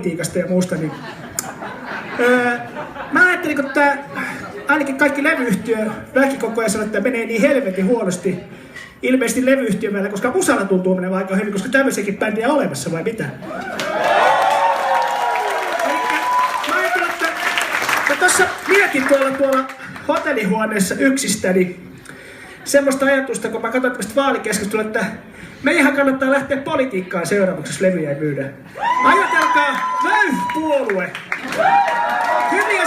politiikasta ja muusta, niin mä ajattelin, että ainakin kaikki levyyhtiö väki koko ajan sanoo, että menee niin helvetin huonosti ilmeisesti levyyhtiömällä, koska musalla tuntuu menevän aika hyvin, koska tämmöisiäkin bändejä on olemassa, vai mitä? Mä ajattelin, että mä tossa mietin tuolla hotellihuoneessa yksistäni semmoista ajatusta, kun mä katson tämmöistä vaalikeskustelua, että meidän kannattaa lähteä politiikkaan seuraavaksi, jos levyjä ei myydä. Ajatelkaa, Vöyh-puolue! Hyviä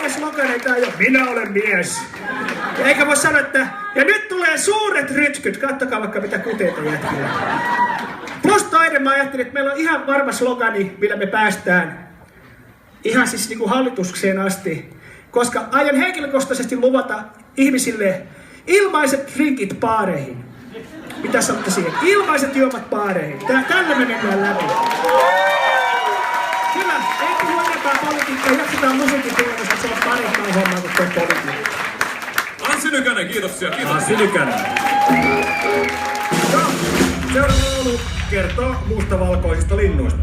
sloganeita on jo, minä olen mies. Eikä voi sanoa, että ja nyt tulee suuret rytkyt, kattokaa vaikka mitä kuteita jätkillä. Plus toinen mä ajattelin, että meillä on ihan varma slogani, millä me päästään ihan siis niin kuin hallitukseen asti. Koska aion henkilökohtaisesti luvata ihmisille ilmaiset drinkit baareihin. Mitä sanotte siihen? Ilmaiset juomat baareihin. Tällä me mennään läpi. Hyvä, ei puhu enempää politiikkaa, jatketaan musiikin tuolla, koska se on parempaa hommaa kuin tuo politiikka. Anssi Nykänen, kiitoksia. Anssi Nykänen. Seuraava laulu kertoo mustavalkoisista linnuista.